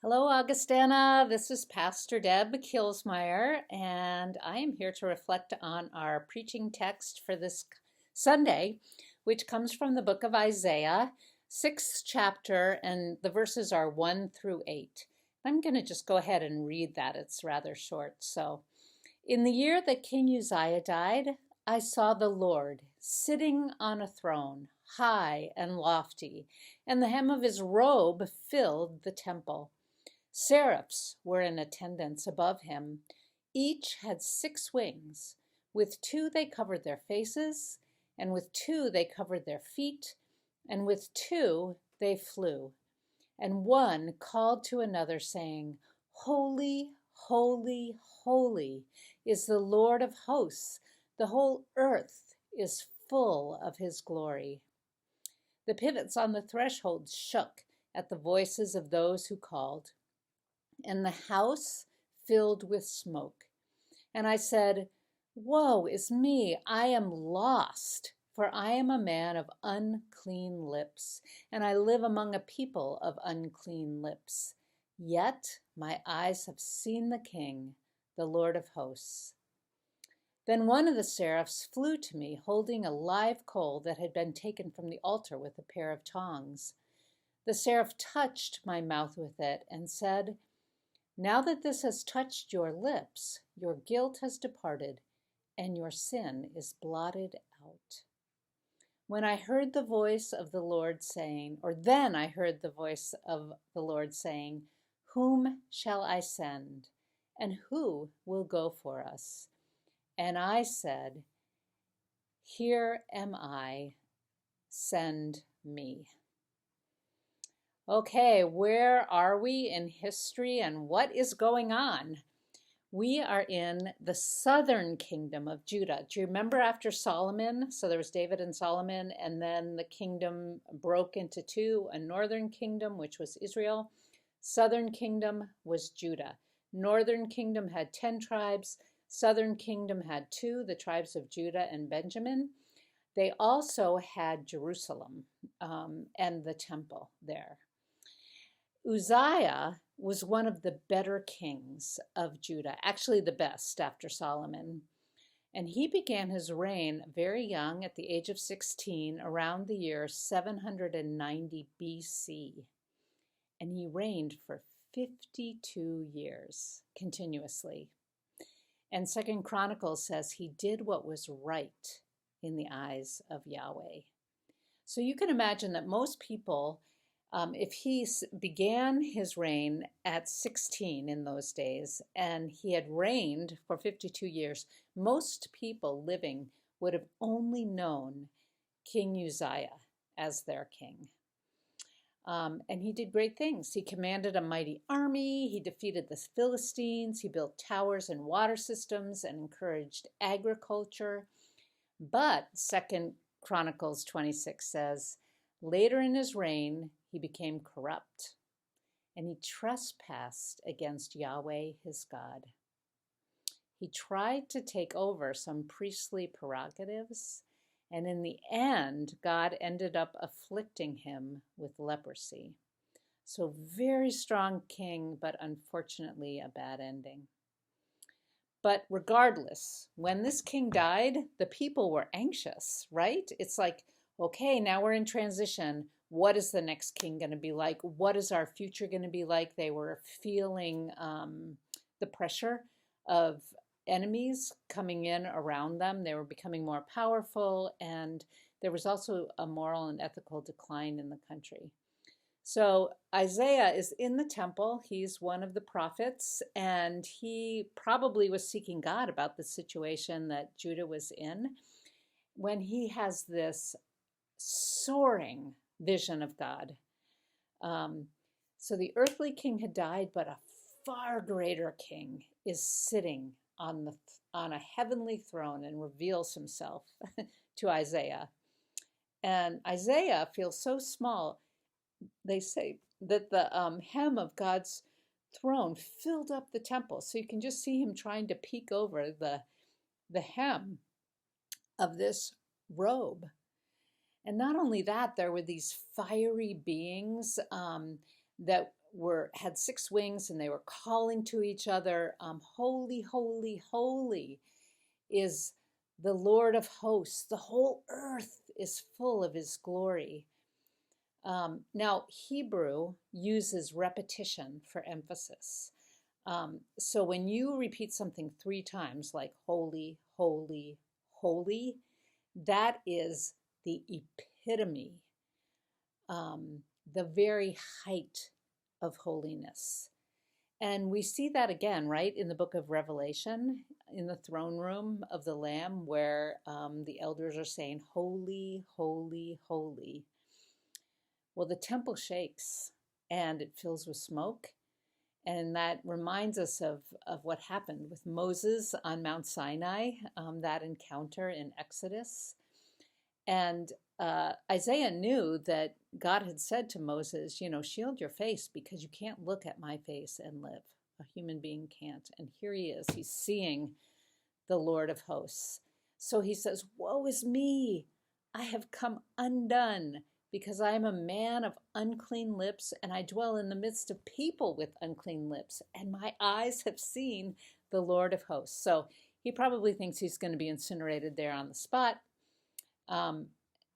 Hello, Augustana. This is Pastor Deb Kilsmeyer, and I am here to reflect on our preaching text for this Sunday, which comes from the book of Isaiah, 6th chapter, and the verses are 1 through 8. I'm going to just go ahead and read that. It's rather short. In the year that King Uzziah died, I saw the Lord sitting on a throne, high and lofty, and the hem of his robe filled the temple. Seraphs were in attendance above him. Each had 6 wings. With 2 they covered their faces, and with 2 they covered their feet, and with 2 they flew. And one called to another, saying, Holy, holy, holy is the Lord of hosts. The whole earth is full of his glory. The pivots on the threshold shook at the voices of those who called, and the house filled with smoke. And I said, Woe is me, I am lost, for I am a man of unclean lips, and I live among a people of unclean lips. Yet my eyes have seen the King, the Lord of hosts. Then one of the seraphs flew to me, holding a live coal that had been taken from the altar with a pair of tongs. The seraph touched my mouth with it and said, Now that this has touched your lips, your guilt has departed, and your sin is blotted out. When I heard the voice of the Lord saying, or then I heard the voice of the Lord saying, Whom shall I send? And who will go for us? And I said, Here am I, send me. Okay, where are we in history and what is going on? We are in the southern kingdom of Judah. Do you remember after Solomon? So there was David and Solomon, and then the kingdom broke into 2, a northern kingdom, which was Israel. Southern kingdom was Judah. Northern kingdom had 10 tribes. Southern kingdom had 2, the tribes of Judah and Benjamin. They also had Jerusalem and the temple there. Uzziah was one of the better kings of Judah, actually the best after Solomon. And he began his reign very young, at the age of 16, around the year 790 BC. And he reigned for 52 years continuously. And Second Chronicles says he did what was right in the eyes of Yahweh. So you can imagine that most people, if he began his reign at 16 in those days, and he had reigned for 52 years, most people living would have only known King Uzziah as their king. And he did great things. He commanded a mighty army, he defeated the Philistines, he built towers and water systems, and encouraged agriculture. But 2 Chronicles 26 says, later in his reign, he became corrupt, and he trespassed against Yahweh his God. He tried to take over some priestly prerogatives, and in the end, God ended up afflicting him with leprosy. So very strong king, but unfortunately a bad ending. But regardless, when this king died, the people were anxious, right? It's like, okay, now we're in transition. What is the next king going to be like? What is our future going to be like? They were feeling the pressure of enemies coming in around them. They were becoming more powerful, and there was also a moral and ethical decline in the country. So Isaiah is in the temple. He's one of the prophets, and he probably was seeking God about the situation that Judah was in when he has this soaring vision of God. So the earthly king had died, but a far greater king is sitting on a heavenly throne and reveals himself to Isaiah. And Isaiah feels so small. They say that the hem of God's throne filled up the temple. So you can just see him trying to peek over the hem of this robe. And not only that, there were these fiery beings that had six wings, and they were calling to each other, "Holy, holy, holy is the Lord of hosts. The whole earth is full of his glory." Now, Hebrew uses repetition for emphasis. So when you repeat something three times, like holy, holy, holy, that is the epitome, the very height of holiness. And we see that again, right, in the book of Revelation, in the throne room of the Lamb, where the elders are saying, "Holy, holy, holy." Well, the temple shakes and it fills with smoke. And that reminds us of what happened with Moses on Mount Sinai, that encounter in Exodus. And Isaiah knew that God had said to Moses, shield your face because you can't look at my face and live. A human being can't. And here he is. He's seeing the Lord of hosts. So he says, "Woe is me. I have come undone because I am a man of unclean lips, and I dwell in the midst of people with unclean lips, and my eyes have seen the Lord of hosts." So he probably thinks he's going to be incinerated there on the spot.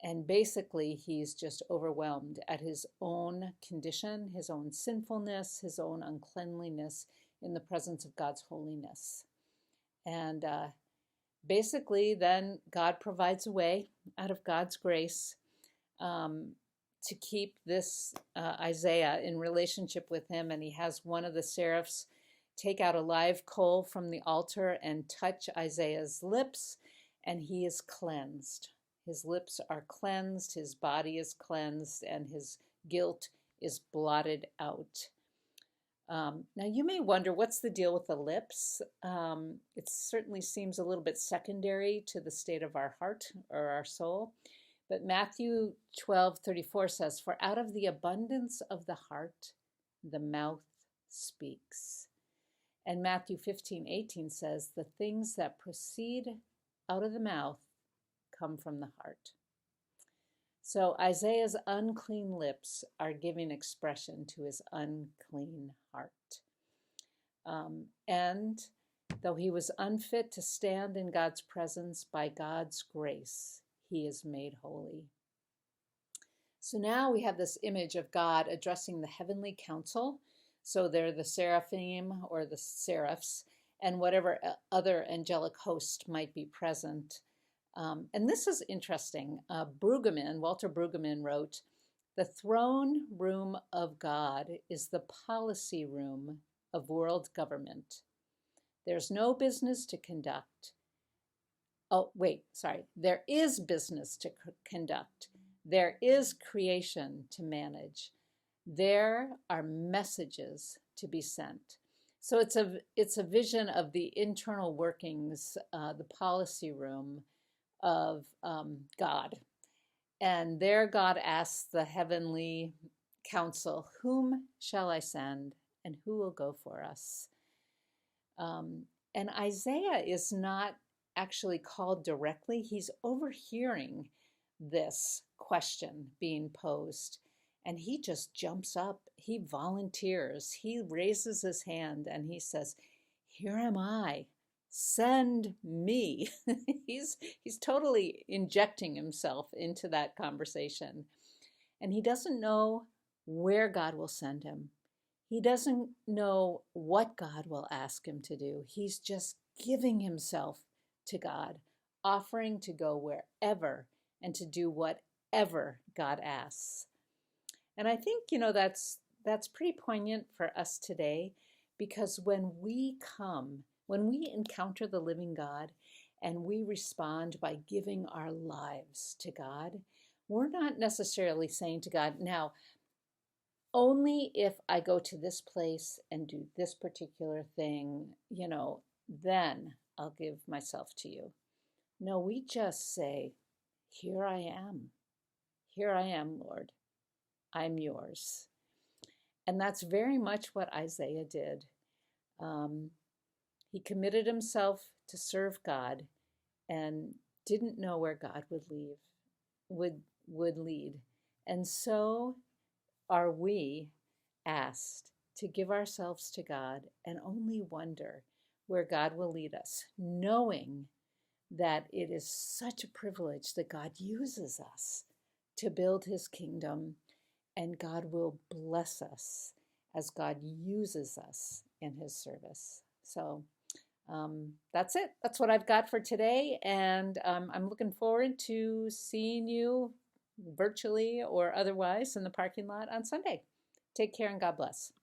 And basically, he's just overwhelmed at his own condition, his own sinfulness, his own uncleanliness in the presence of God's holiness. And basically, then God provides a way out of God's grace to keep this Isaiah in relationship with him. And he has one of the seraphs take out a live coal from the altar and touch Isaiah's lips, and he is cleansed. His lips are cleansed, his body is cleansed, and his guilt is blotted out. Now, you may wonder, what's the deal with the lips? It certainly seems a little bit secondary to the state of our heart or our soul. But Matthew 12:34 says, "For out of the abundance of the heart, the mouth speaks." And Matthew 15:18 says, "The things that proceed out of the mouth come from the heart." So Isaiah's unclean lips are giving expression to his unclean heart. And though he was unfit to stand in God's presence, by God's grace, he is made holy. So now we have this image of God addressing the heavenly council. So they're the seraphim or the seraphs and whatever other angelic host might be present. And this is interesting. Walter Brueggemann wrote, "The throne room of God is the policy room of world government. There's no business to conduct. There is business to conduct. There is creation to manage. There are messages to be sent." So it's a vision of the internal workings, the policy room of God. And there God asks the heavenly council, "Whom shall I send, and who will go for us?" And Isaiah is not actually called directly. He's overhearing this question being posed. And he just jumps up. He volunteers. He raises his hand and he says, "Here am I. Send me." He's totally injecting himself into that conversation. And he doesn't know where God will send him. He doesn't know what God will ask him to do. He's just giving himself to God, offering to go wherever and to do whatever God asks. And I think, that's pretty poignant for us today, because when we encounter the living God and we respond by giving our lives to God, we're not necessarily saying to God, "Now, only if I go to this place and do this particular thing, then I'll give myself to you." No, we just say, "Here I am. Here I am, Lord. I'm yours." And that's very much what Isaiah did. He committed himself to serve God and didn't know where God would lead. And so are we asked to give ourselves to God and only wonder where God will lead us, knowing that it is such a privilege that God uses us to build his kingdom, and God will bless us as God uses us in his service. So that's it. That's what I've got for today. And I'm looking forward to seeing you virtually or otherwise in the parking lot on Sunday. Take care and God bless.